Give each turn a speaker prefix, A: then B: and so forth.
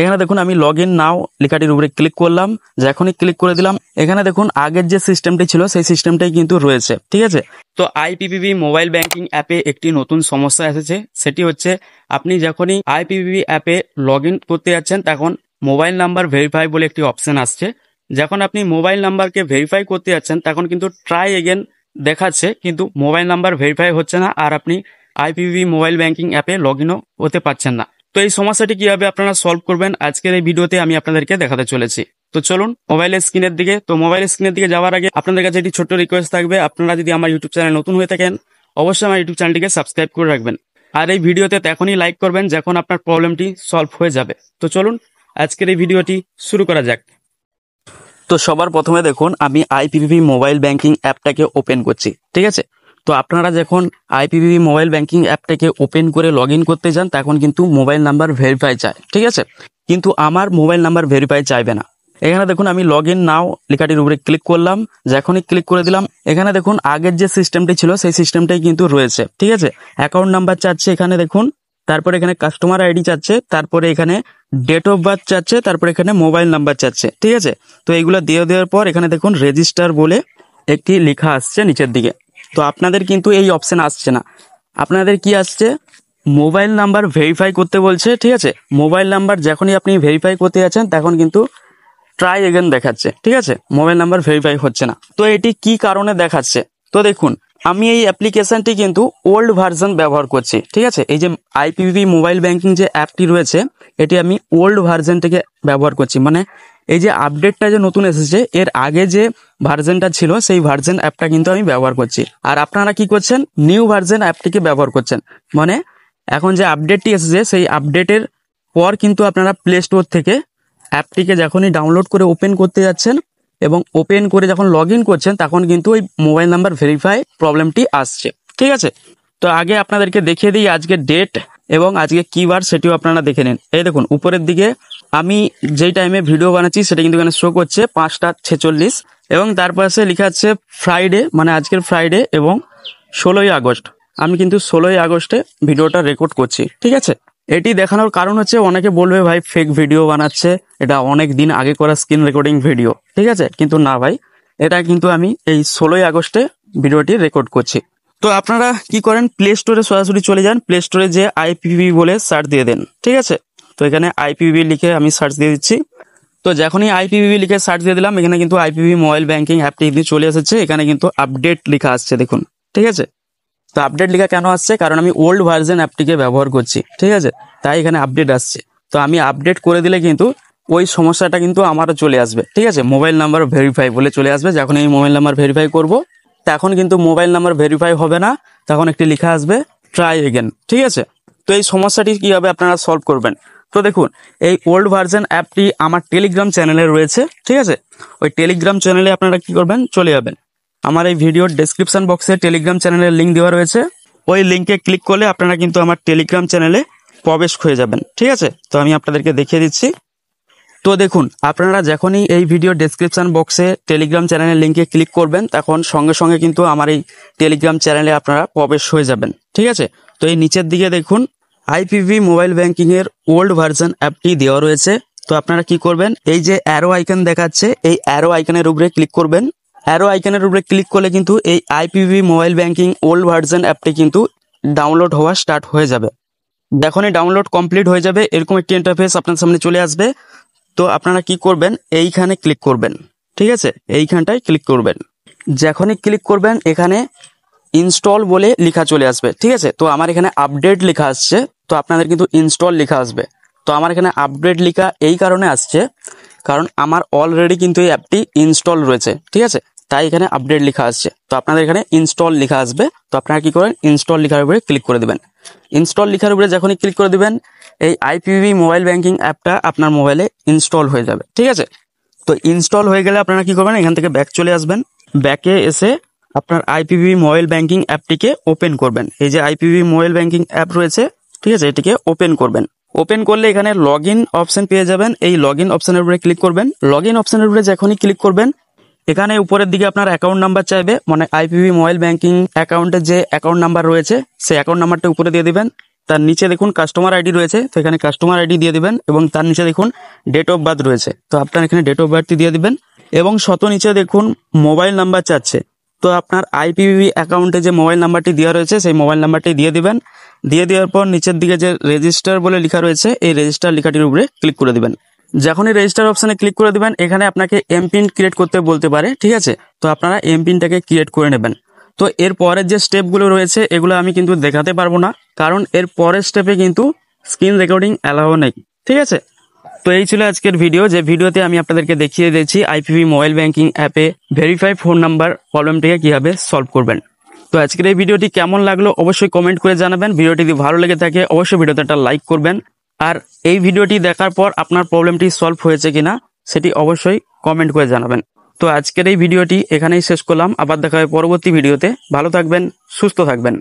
A: এখানে দেখুন আমি লগ ইন নাও লেখাটির উপরে ক্লিক করলাম, যখনই ক্লিক করে দিলাম এখানে দেখুন আগের যে সিস্টেমটি ছিল সেই সিস্টেমটাই কিন্তু রয়েছে, ঠিক আছে। তো আইপিপিবি মোবাইল ব্যাংকিং অ্যাপে একটি নতুন সমস্যা এসেছে, সেটি হচ্ছে আপনি যখনই আইপিপিবি অ্যাপে লগ ইন করতে যাচ্ছেন তখন মোবাইল নাম্বার ভেরিফাই বলে একটি অপশন আসছে। যখন আপনি মোবাইল নাম্বারকে ভেরিফাই করতে যাচ্ছেন তখন কিন্তু ট্রাই এগেন দেখাচ্ছে, কিন্তু মোবাইল নাম্বার ভেরিফাই হচ্ছে না আর আপনি আইপিপিবি মোবাইল ব্যাংকিং অ্যাপে লগ ইনও হতে পারছেন না। তো এই সমস্যাটি কিভাবে আপনারা সলভ করবেন আজকের এই ভিডিওতে আমি আপনাদেরকে দেখাতে চলেছি। তো চলুন মোবাইলের স্ক্রিনের দিকে। তো মোবাইলের স্ক্রিনের দিকে যাওয়ার আগে আপনাদের কাছে একটি ছোট্ট রিকোয়েস্ট থাকবে, আপনারা যদি আমার ইউটিউব চ্যানেল নতুন হয়ে থাকেন অবশ্যই আমার ইউটিউব চ্যানেলটিকে সাবস্ক্রাইব করে রাখবেন, আর এই ভিডিওতে তখনই লাইক করবেন যখন আপনার প্রবলেমটি সলভ হয়ে যাবে। তো চলুন আজকের এই ভিডিওটি শুরু করা যাক। তো সবার প্রথমে দেখুন আমি আইপিপিবি মোবাইল ব্যাংকিং অ্যাপটাকে ওপেন করছি, ঠিক আছে। তো আপনারা যখন আইপিপিবি মোবাইল ব্যাংকিং অ্যাপটাকে ওপেন করে লগ ইন করতে যান তখন কিন্তু মোবাইল নাম্বার ভেরিফাই চায়, ঠিক আছে। কিন্তু আমার মোবাইল নাম্বার ভেরিফাই চাইবে না। এখানে দেখুন আমি লগ ইন নাও লেখাটির উপরে ক্লিক করলাম, যখনই ক্লিক করে দিলাম এখানে দেখুন আগের যে সিস্টেমটি ছিল সেই সিস্টেমটাই কিন্তু রয়েছে, ঠিক আছে। অ্যাকাউন্ট নাম্বার চাচ্ছে এখানে দেখুন, তারপরে এখানে কাস্টমার আইডি চাচ্ছে, তারপরে এখানে ডেট অফ বার্থ চাচ্ছে, তারপরে এখানে মোবাইল নাম্বার চাচ্ছে, ঠিক আছে। তো এইগুলো দিয়ে দেওয়ার পর এখানে দেখুন রেজিস্টার বলে একটি লেখা আসছে নিচের দিকে। তো আপনাদের কিন্তু এই অপশন আসছে না, আপনাদের কি আসছে মোবাইল নাম্বার ভেরিফাই করতে বলছে, ঠিক আছে। মোবাইল নাম্বার যখনই আপনি ভেরিফাই করতে যাচ্ছেন তখন কিন্তু ট্রাই এগেন দেখাচ্ছে, ঠিক আছে, মোবাইল নাম্বার ভেরিফাই হচ্ছে না। তো এটি কি কারণে দেখাচ্ছে? তো দেখুন আমি এই অ্যাপ্লিকেশনটি কিন্তু ওল্ড ভার্সন ব্যবহার করছি, ঠিক আছে। এই যে আইপিপিবি মোবাইল ব্যাংকিং যে অ্যাপটি রয়েছে এটি আমি ওল্ড ভার্সনটিকে ব্যবহার করছি, মানে এই যে আপডেটটা যে নতুন এসেছে এর আগে যে ভার্সনটা ছিল সেই ভার্সন অ্যাপটা কিন্তু আমি ব্যবহার করছি। আর আপনারা কি করছেন, নিউ ভার্সন অ্যাপটিকে ব্যবহার করছেন, মানে এখন যে আপডেটটি এসেছে সেই আপডেটের পর কিন্তু আপনারা প্লে স্টোর থেকে অ্যাপটিকে যখনই ডাউনলোড করে ওপেন করতে যাচ্ছেন এবং ওপেন করে যখন লগ ইন করছেন তখন কিন্তু ওই মোবাইল নাম্বার ভেরিফাই প্রবলেমটি আসছে, ঠিক আছে। তো আগে আপনাদেরকে দেখিয়ে দিই আজকে ডেট এবং আজকে কি বার সেটিও আপনারা দেখে নিন। এই দেখুন উপরের দিকে আমি যেই টাইমে ভিডিও বানাচ্ছি সেটা কিন্তু এখানে শো করছে 5টা 46 এবং তার পাশে লেখা আছে ফ্রাইডে, মানে আজকের ফ্রাইডে এবং 16ই আগস্ট। আমি কিন্তু 16ই আগস্টে ভিডিওটা রেকর্ড করছি, ঠিক আছে। এটি দেখানোর কারণ হচ্ছে অনেকে বলবে ভাই ফেক ভিডিও বানাচ্ছে, এটা অনেক দিন আগে করা স্ক্রিন রেকর্ডিং ভিডিও, ঠিক আছে। কিন্তু না ভাই, এটা কিন্তু আমি এই 16ই আগস্টে ভিডিওটি রেকর্ড করছি। তো আপনারা কি করেন, প্লে স্টোরে সরাসরি চলে যান, প্লে স্টোরে যে আইপিপিবি বলে সার্চ দিয়ে দেন, ঠিক আছে। তো এখানে আইপিপিবি লিখে আমি সার্চ দিয়ে দিচ্ছি। তো যখনই আইপিপিবি লিখে সার্চ দিয়ে দিলাম এখানে কিন্তু আইপিপিবি মোবাইল ব্যাংকিং অ্যাপটি কিন্তু চলে এসেছে, এখানে কিন্তু আপডেট লেখা আসছে দেখুন, ঠিক আছে। তো আপডেট লেখা কেন আসছে, কারণ আমি ওল্ড ভার্সন অ্যাপটিকে ব্যবহার করছি, ঠিক আছে, তাই এখানে আপডেট আসছে। তো আমি আপডেট করে দিলে কিন্তু ওই সমস্যাটা কিন্তু আমারও চলে আসবে, ঠিক আছে। মোবাইল নাম্বার ভেরিফাই বলে চলে আসবে, যখন এই মোবাইল নাম্বার ভেরিফাই করব তখন কিন্তু মোবাইল নাম্বার ভেরিফাই হবে না, তখন একটি লেখা আসবে ট্রাই এগেন, ঠিক আছে। তো এই সমস্যাটি কিভাবে আপনারা সলভ করবেন, তো দেখুন এই ওল্ড ভার্সন অ্যাপটি আমার টেলিগ্রাম চ্যানেলে রয়েছে, ঠিক আছে। ওই টেলিগ্রাম চ্যানেলে আপনারা কি করবেন, চলে যাবেন, আমার এই ভিডিওর ডেসক্রিপশন বক্সে টেলিগ্রাম চ্যানেলের লিঙ্ক দেওয়া রয়েছে, ওই লিঙ্কে ক্লিক করলে আপনারা কিন্তু আমার টেলিগ্রাম চ্যানেলে প্রবেশ হয়ে যাবেন, ঠিক আছে। তো আমি আপনাদেরকে দেখিয়ে দিচ্ছি। তো দেখুন আপনারা যখনই এই ভিডিও ডেসক্রিপশন বক্সে টেলিগ্রাম চ্যানেলের লিঙ্কে ক্লিক করবেন তখন সঙ্গে সঙ্গে কিন্তু আমার এই টেলিগ্রাম চ্যানেলে আপনারা প্রবেশ হয়ে যাবেন, ঠিক আছে। তো এই নিচের দিকে দেখুন আইপিপিবি মোবাইল ব্যাংকিং এর ওল্ড ভার্সন অ্যাপটি দেওয়া রয়েছে। তো আপনারা কি করবেন, এই যে অ্যারো আইকন দেখাচ্ছে এই অ্যারো আইকনের উপরে ক্লিক করবেন। অ্যারো আইকনের উপরে ক্লিক করলে কিন্তু এই IPPB mobile banking old version অ্যাপটি কিন্তু ডাউনলোড হওয়া স্টার্ট হয়ে যাবে। যখনই ডাউনলোড কমপ্লিট হয়ে যাবে এরকম একটি ইন্টারফেস আপনার সামনে চলে আসবে। তো আপনারা কি করবেন, এইখানে ক্লিক করবেন, ঠিক আছে, এইখানটায় ক্লিক করবেন। যখনই ক্লিক করবেন এখানে ইনস্টল বলে লেখা চলে আসবে, ঠিক আছে। তো আমার এখানে আপডেট লেখা আসছে, তো আপনাদের কিন্তু ইনস্টল লেখা আসবে। তো আমার এখানে আপডেট লেখা এই কারণে আসছে কারণ আমার অলরেডি কিন্তু এই অ্যাপটি ইনস্টল রয়েছে, ঠিক আছে, তাই এখানে আপডেট লেখা আসছে। তো আপনাদের এখানে ইনস্টল লেখা আসবে, তো আপনারা কি করেন ইনস্টল লেখার উপরে ক্লিক করে দেবেন। ইনস্টল লেখার উপরে যখনই ক্লিক করে দিবেন এই আইপিপিবি মোবাইল ব্যাংকিং অ্যাপটা আপনার মোবাইলে ইনস্টল হয়ে যাবে, ঠিক আছে। তো ইনস্টল হয়ে গেলে আপনারা কি করবেন, এখান থেকে ব্যাক চলে আসবেন, ব্যাকে এসে আপনার আইপিপিবি মোবাইল ব্যাংকিং অ্যাপটিকে ওপেন করবেন। এই যে আইপিপিবি মোবাইল ব্যাংকিং অ্যাপ রয়েছে, ঠিক আছে, এটিকে ওপেন করবেন। ওপেন করলে এখানে লগ ইন অপশন পেয়ে যাবেন, এই লগ ইন অপশনের উপরে ক্লিক করবেন। লগ ইন অপশনের উপরে যখনই ক্লিক করবেন এখানে উপরের দিকে আপনার অ্যাকাউন্ট নাম্বার চাইবে, মানে আইপিপিবি মোবাইল ব্যাংকিং অ্যাকাউন্টের যে অ্যাকাউন্ট নাম্বার রয়েছে সেই অ্যাকাউন্ট নাম্বারটা উপরে দিয়ে দিবেন। তার নিচে দেখুন কাস্টমার আইডি রয়েছে, তো এখানে কাস্টমার আইডি দিয়ে দিবেন এবং তার নিচে দেখুন ডেট অফ বার্থ রয়েছে, তো আপনার এখানে ডেট অফ বার্থ দিয়ে দিবেন এবং নিচে দেখুন মোবাইল নাম্বার চাচ্ছে, তো আপনার আইপিপিবি অ্যাকাউন্টে যে মোবাইল নাম্বারটি দেওয়া রয়েছে সেই মোবাইল নাম্বারটি দিয়ে দিবেন। দিয়ে দেওয়ার পর নিচের দিকে যে রেজিস্টার বলে লেখা রয়েছে এই রেজিস্টার লেখাটির উপরে ক্লিক করে দিবেন। যখনই রেজিস্টার অপশানে ক্লিক করে দিবেন এখানে আপনাকে এমপিন ক্রিয়েট করতে বলতে পারে, ঠিক আছে, তো আপনারা এমপিনটাকে ক্রিয়েট করে নেবেন। তো এর পরের যে স্টেপগুলো রয়েছে এগুলো আমি কিন্তু দেখাতে পারবো না, কারণ এর পরের স্টেপে কিন্তু স্ক্রিন রেকর্ডিং অ্যালাউ নেই, ঠিক আছে। তো এই ছিল আজকের ভিডিও, যে ভিডিওতে আমি আপনাদেরকে দেখিয়ে দিয়েছি আইপিপি মোবাইল ব্যাংকিং অ্যাপে ভেরিফাই ফোন নাম্বার প্রবলেমটিকে কীভাবে সলভ করবেন। তো আজকের এই ভিডিওটি কেমন লাগলো অবশ্যই কমেন্ট করে জানাবেন। ভিডিওটি যদি ভালো লেগে থাকে অবশ্যই ভিডিওতে একটা লাইক করবেন, আর এই ভিডিওটি দেখার পর আপনার প্রবলেমটি সলভ হয়েছে কিনা সেটি অবশ্যই কমেন্ট করে জানাবেন। তো আজকের এই ভিডিওটি এখানেই শেষ করলাম, আবার দেখা হবে পরবর্তী ভিডিওতে। ভালো থাকবেন, সুস্থ থাকবেন।